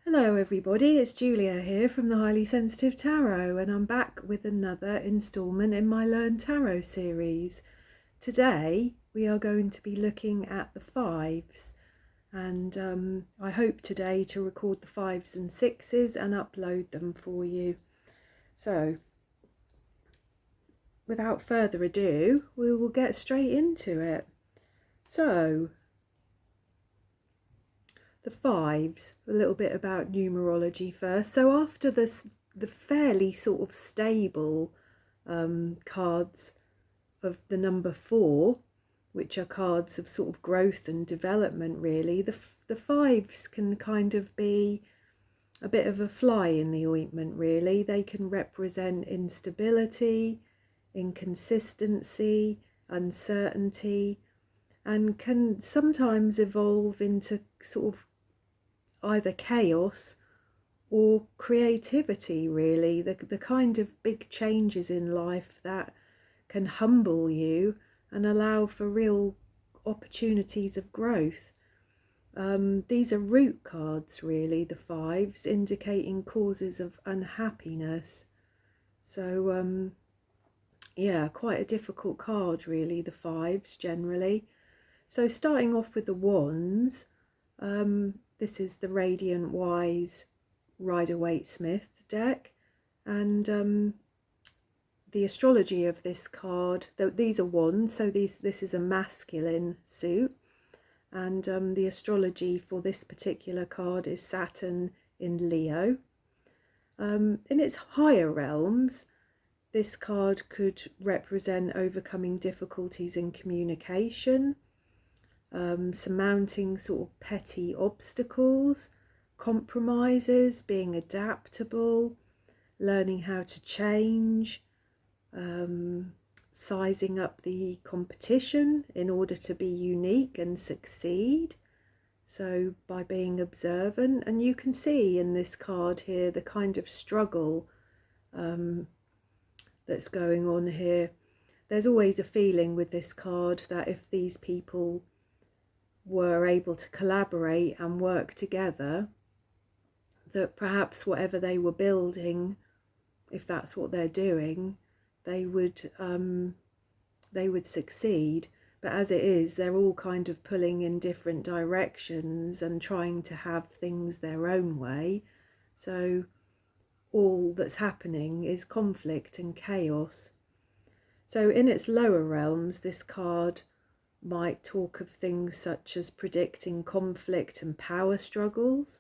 Hello everybody, it's Julia here from the Highly Sensitive Tarot, and I'm back with another instalment in my Learn Tarot series. Today we are going to be looking at the fives, and I hope today to record the fives and sixes and upload them for you. So without further ado, we will get straight into it. So the fives, a little bit about numerology first. So after this, the fairly sort of stable cards of the number 4, which are cards of sort of growth and development, really, the fives can kind of be a bit of a fly in the ointment, really. They can represent instability, inconsistency, uncertainty, and can sometimes evolve into sort of either chaos or creativity, really, the kind of big changes in life that can humble you and allow for real opportunities of growth. These are root cards, really, the fives, indicating causes of unhappiness. So yeah, quite a difficult card, really, the fives generally. So starting off with the wands, this is the Radiant Wise Rider-Waite-Smith deck, and the astrology of this card, these are wands, so this is a masculine suit, and the astrology for this particular card is Saturn in Leo. In its higher realms, this card could represent overcoming difficulties in communication, surmounting sort of petty obstacles, compromises, being adaptable, learning how to change, sizing up the competition in order to be unique and succeed. So by being observant, and you can see in this card here the kind of struggle that's going on here. There's always a feeling with this card that if these people were able to collaborate and work together, that perhaps whatever they were building, if that's what they're doing, they would succeed. But as it is, they're all kind of pulling in different directions and trying to have things their own way. So all that's happening is conflict and chaos. So in its lower realms, this card might talk of things such as predicting conflict and power struggles,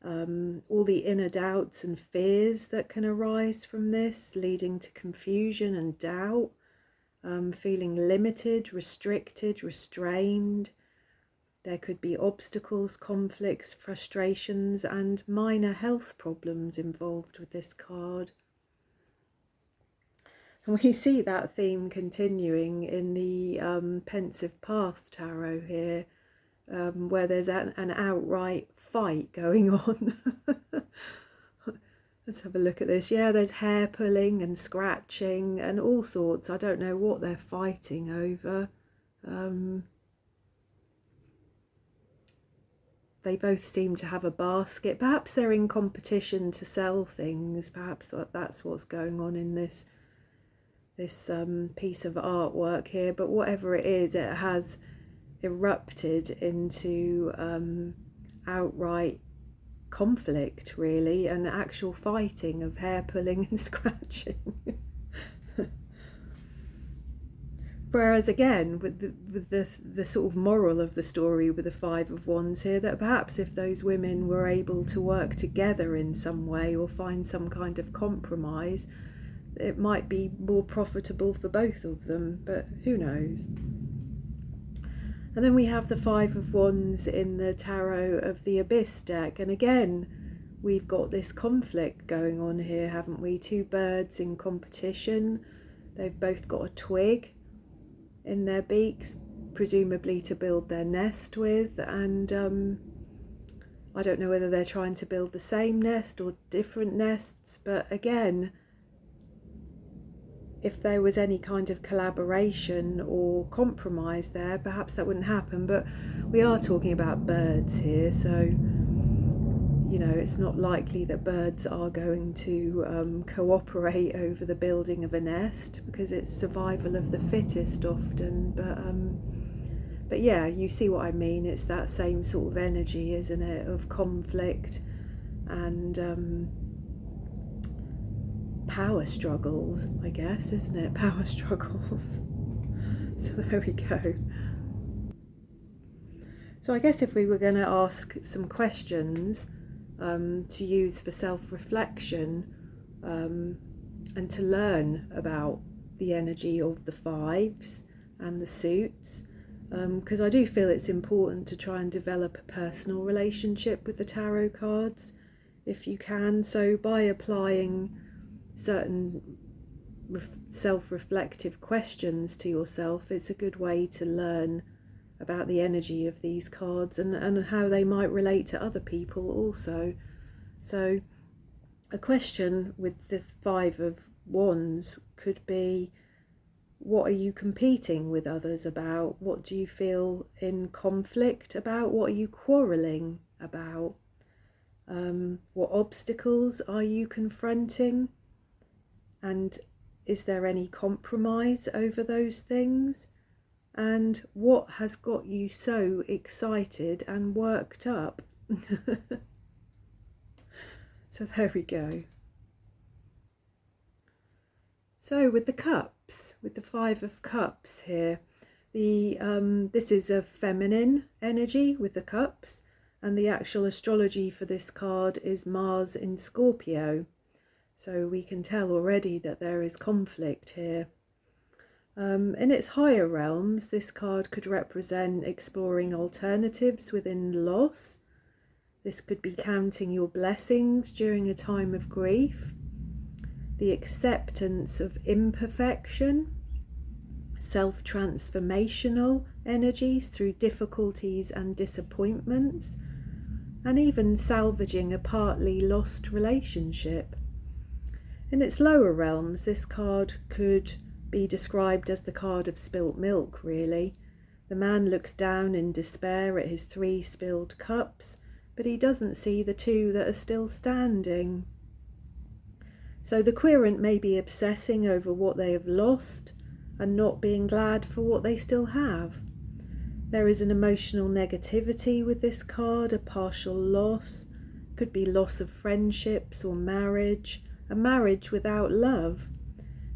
all the inner doubts and fears that can arise from this, leading to confusion and doubt, feeling limited, restricted, restrained. There could be obstacles, conflicts, frustrations, and minor health problems involved with this card. And we see that theme continuing in the Pensive Path Tarot here, where there's an outright fight going on. Let's have a look at this. Yeah, there's hair pulling and scratching and all sorts. I don't know what they're fighting over. They both seem to have a basket. Perhaps they're in competition to sell things. Perhaps that's what's going on in this piece of artwork here. But whatever it is, it has erupted into outright conflict, really, and actual fighting of hair pulling and scratching. Whereas again, with the sort of moral of the story with the Five of Wands here, that perhaps if those women were able to work together in some way or find some kind of compromise, it might be more profitable for both of them, but who knows. And then we have the Five of Wands in the Tarot of the Abyss deck, and again we've got this conflict going on here, haven't we? Two birds in competition. They've both got a twig in their beaks, presumably to build their nest with, and I don't know whether they're trying to build the same nest or different nests, but again, if there was any kind of collaboration or compromise there, perhaps that wouldn't happen. But we are talking about birds here, so you know, it's not likely that birds are going to cooperate over the building of a nest, because it's survival of the fittest often. But yeah, you see what I mean. It's that same sort of energy, isn't it, of conflict and power struggles, I guess, isn't it? Power struggles. So there we go. So I guess if we were going to ask some questions to use for self-reflection and to learn about the energy of the fives and the suits, because I do feel it's important to try and develop a personal relationship with the tarot cards if you can. So by applying certain self-reflective questions to yourself, it's a good way to learn about the energy of these cards and how they might relate to other people also. So a question with the Five of Wands could be, what are you competing with others about? What do you feel in conflict about? What are you quarrelling about? What obstacles are you confronting? And is there any compromise over those things? And what has got you so excited and worked up? So there we go. So with the cups, with the Five of Cups here, this is a feminine energy with the cups, and the actual astrology for this card is Mars in Scorpio. So we can tell already that there is conflict here. In its higher realms, this card could represent exploring alternatives within loss. This could be counting your blessings during a time of grief, the acceptance of imperfection, self-transformational energies through difficulties and disappointments, and even salvaging a partly lost relationship. In its lower realms, this card could be described as the card of spilt milk, really. The man looks down in despair at his 3 spilled cups, but he doesn't see the 2 that are still standing. So the querent may be obsessing over what they have lost and not being glad for what they still have. There is an emotional negativity with this card, a partial loss. Could be loss of friendships or marriage, a marriage without love,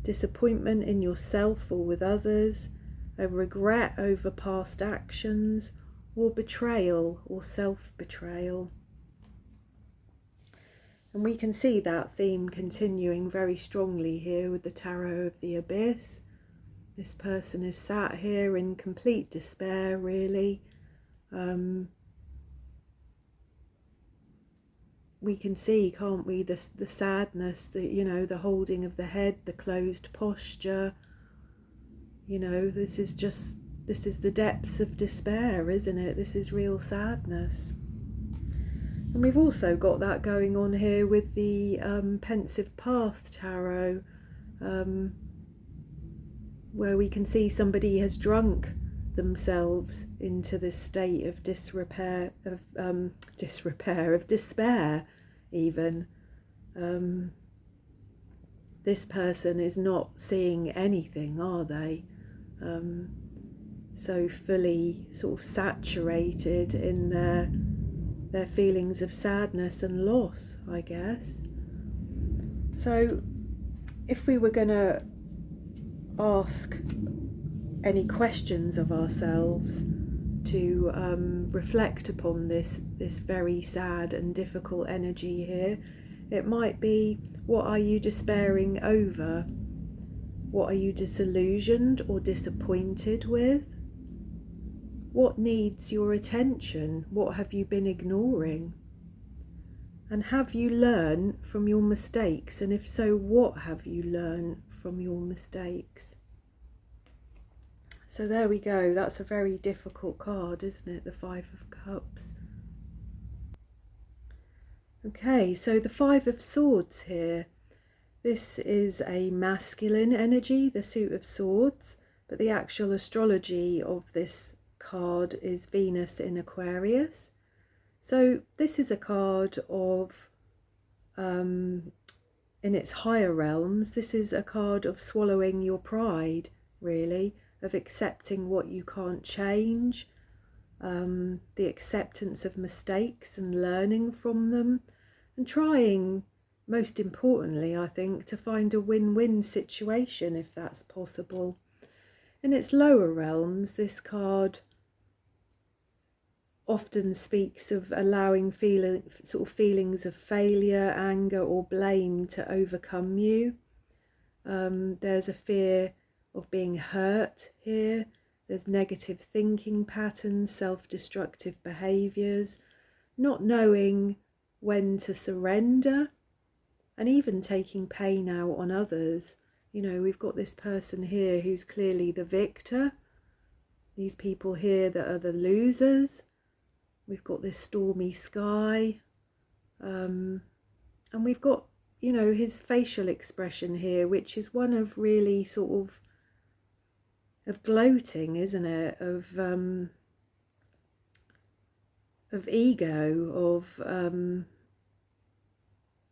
disappointment in yourself or with others, a regret over past actions, or betrayal or self-betrayal. And we can see that theme continuing very strongly here with the Tarot of the Abyss. This person is sat here in complete despair, really. We can see, can't we, the sadness, the holding of the head, the closed posture. This is the depths of despair, isn't it? This is real sadness. And we've also got that going on here with the Pensive Path Tarot, where we can see somebody has drunk themselves into this state of despair even. This person is not seeing anything, are they? So fully sort of saturated in their feelings of sadness and loss, I guess. So if we were going to ask any questions of ourselves to reflect upon this very sad and difficult energy here, it might be, what are you despairing over? What are you disillusioned or disappointed with? What needs your attention? What have you been ignoring? And have you learned from your mistakes? And if so, what have you learned from your mistakes? So there we go. That's a very difficult card, isn't it? The Five of Cups. Okay, so the Five of Swords here. This is a masculine energy, the suit of swords, but the actual astrology of this card is Venus in Aquarius. So this is a card of, in its higher realms, this is a card of swallowing your pride, really, of accepting what you can't change, the acceptance of mistakes and learning from them, and trying, most importantly, I think, to find a win-win situation if that's possible. In its lower realms, this card often speaks of allowing feelings of failure, anger or blame to overcome you. There's a fear of being hurt here. There's negative thinking patterns, self-destructive behaviours, not knowing when to surrender, and even taking pain out on others. You know, we've got this person here who's clearly the victor. These people here that are the losers. We've got this stormy sky. And we've got, you know, his facial expression here, which is one of really sort of gloating, isn't it? Of ego, of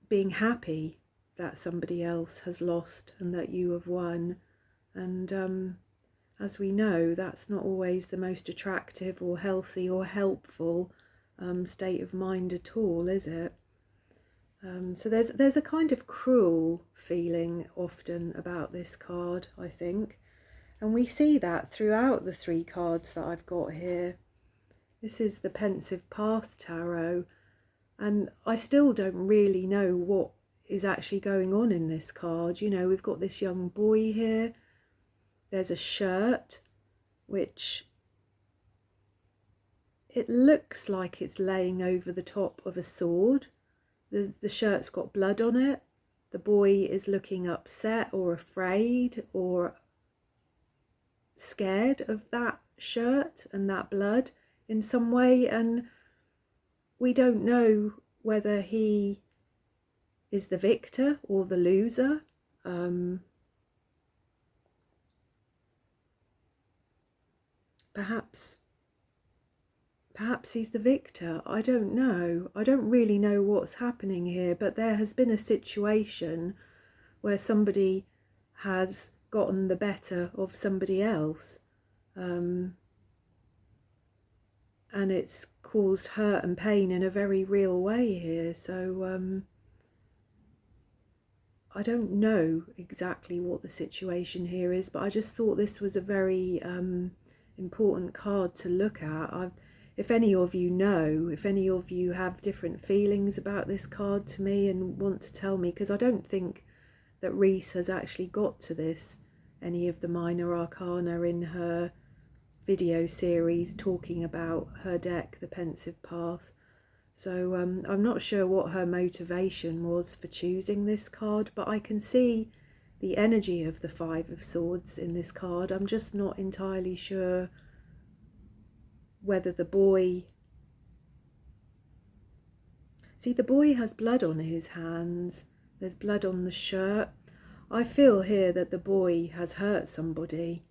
being happy that somebody else has lost and that you have won. And as we know, that's not always the most attractive or healthy or helpful state of mind at all, is it? So there's a kind of cruel feeling often about this card, I think. And we see that throughout the three cards that I've got here. This is the Pensive Path Tarot. And I still don't really know what is actually going on in this card. You know, we've got this young boy here. There's a shirt, which it looks like it's laying over the top of a sword. The shirt's got blood on it. The boy is looking upset or afraid or scared of that shirt and that blood in some way. And we don't know whether he is the victor or the loser. Perhaps he's the victor. I don't know. I don't really know what's happening here, but there has been a situation where somebody has gotten the better of somebody else. And it's caused hurt and pain in a very real way here. So I don't know exactly what the situation here is, but I just thought this was a very important card to look at. If any of you know, if any of you have different feelings about this card to me and want to tell me, because I don't think that Reese has actually got to this, any of the minor arcana in her video series talking about her deck, the Pensive Path. So I'm not sure what her motivation was for choosing this card, but I can see the energy of the Five of Swords in this card. I'm just not entirely sure whether the boy... See, the boy has blood on his hands. There's blood on the shirt. I feel here that the boy has hurt somebody.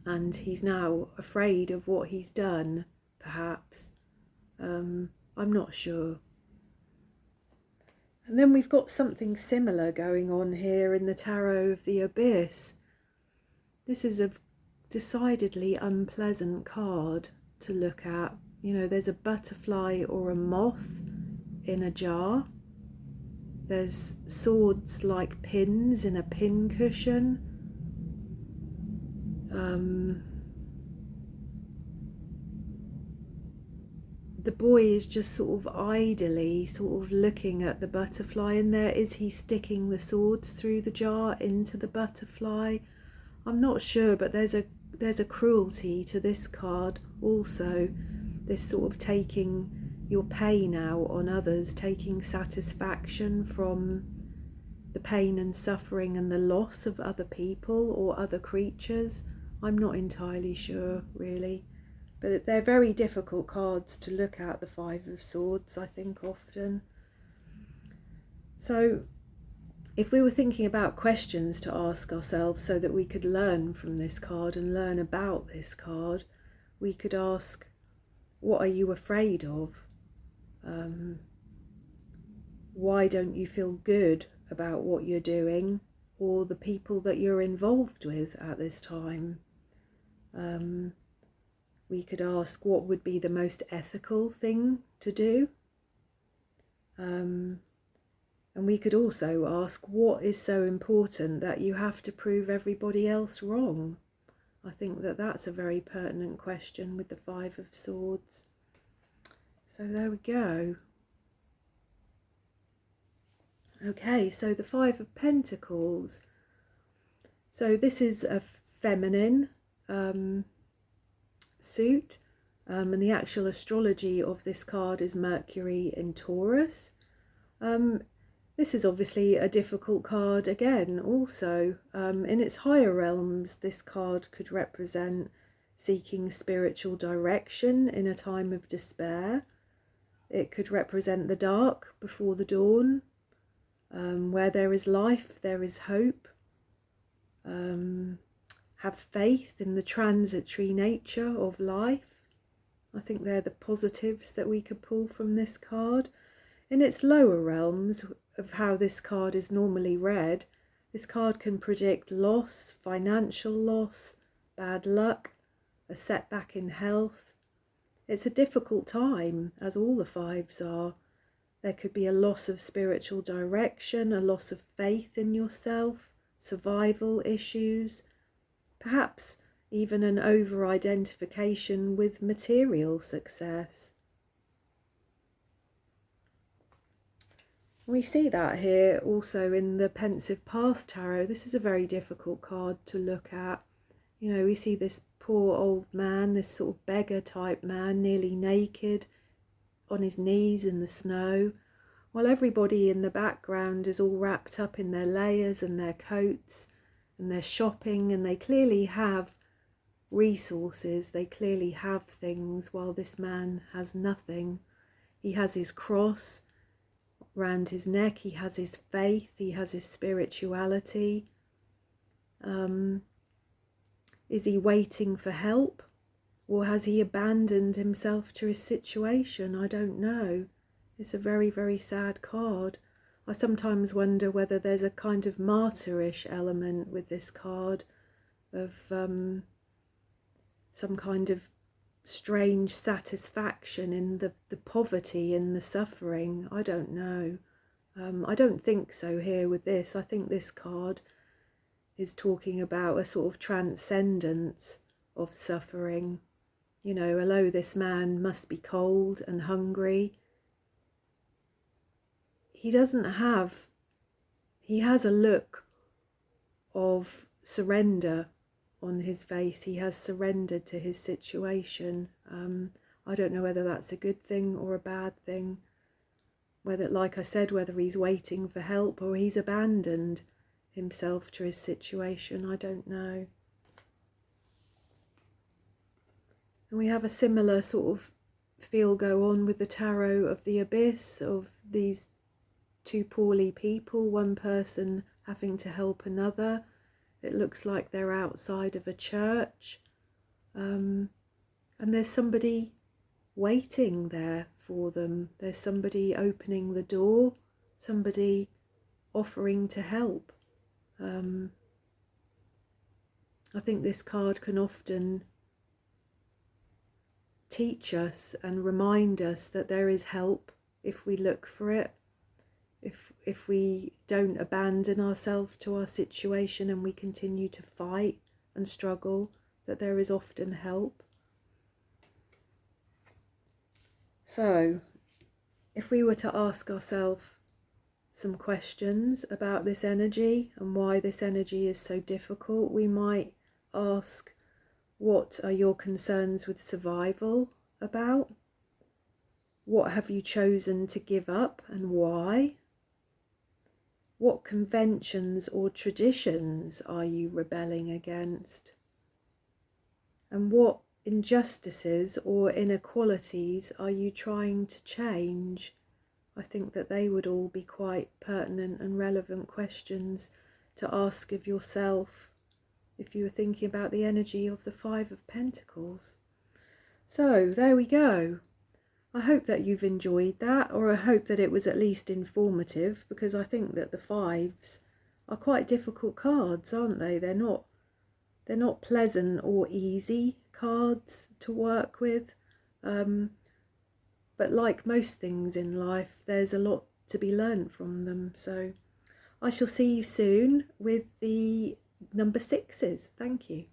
And he's now afraid of what he's done, perhaps. I'm not sure. And then we've got something similar going on here in the Tarot of the Abyss. This is a decidedly unpleasant card to look at. You know, there's a butterfly or a moth in a jar. There's swords like pins in a pin cushion. The boy is just sort of idly sort of looking at the butterfly in there. Is he sticking the swords through the jar into the butterfly? I'm not sure, but there's a cruelty to this card also. This sort of taking your pain out on others, taking satisfaction from the pain and suffering and the loss of other people or other creatures. I'm not entirely sure, really. But they're very difficult cards to look at, the Five of Swords, I think, often. So if we were thinking about questions to ask ourselves so that we could learn from this card and learn about this card, we could ask, What are you afraid of? Why don't you feel good about what you're doing or the people that you're involved with at this time? We could ask, what would be the most ethical thing to do? And we could also ask, what is so important that you have to prove everybody else wrong? I think that that's a very pertinent question with the Five of Swords. So there we go. Okay, so the Five of Pentacles. So this is a feminine suit, and the actual astrology of this card is Mercury in Taurus. This is obviously a difficult card again also. In its higher realms, this card could represent seeking spiritual direction in a time of despair. It could represent the dark before the dawn. Where there is life, there is hope. Have faith in the transitory nature of life. I think they're the positives that we could pull from this card. In its lower realms of how this card is normally read, this card can predict loss, financial loss, bad luck, a setback in health. It's a difficult time, as all the fives are. There could be a loss of spiritual direction, a loss of faith in yourself, survival issues, perhaps even an over-identification with material success. We see that here also in the Pensive Path Tarot. This is a very difficult card to look at. You know, we see this poor old man, this sort of beggar type man, nearly naked, on his knees in the snow, while everybody in the background is all wrapped up in their layers and their coats and their shopping, and they clearly have resources, they clearly have things, while this man has nothing. He has his cross round his neck, he has his faith, he has his spirituality. Is he waiting for help? Or has he abandoned himself to his situation? I don't know. It's a very, very sad card. I sometimes wonder whether there's a kind of martyrish element with this card, of some kind of strange satisfaction in the poverty, in the suffering. I don't know. I don't think so here with this. I think this card is talking about a sort of transcendence of suffering. You know, although this man must be cold and hungry, he has a look of surrender on his face. He has surrendered to his situation. I don't know whether that's a good thing or a bad thing. Whether, like I said, whether he's waiting for help or he's abandoned himself to his situation, I don't know. And we have a similar sort of feel go on with the Tarot of the Abyss, of these two poorly people, one person having to help another. It looks like they're outside of a church, and there's somebody waiting there for them. There's somebody opening the door, somebody offering to help. I think this card can often teach us and remind us that there is help if we look for it. If we don't abandon ourselves to our situation and we continue to fight and struggle, that there is often help. So, if we were to ask ourselves some questions about this energy and why this energy is so difficult, we might ask, what are your concerns with survival about? What have you chosen to give up and why? What conventions or traditions are you rebelling against? And what injustices or inequalities are you trying to change? I think that they would all be quite pertinent and relevant questions to ask of yourself if you were thinking about the energy of the Five of Pentacles. So there we go. I hope that you've enjoyed that, or I hope that it was at least informative, because I think that the fives are quite difficult cards, aren't they? They're not pleasant or easy cards to work with. But like most things in life, there's a lot to be learned from them. So I shall see you soon with the number 6s. Thank you.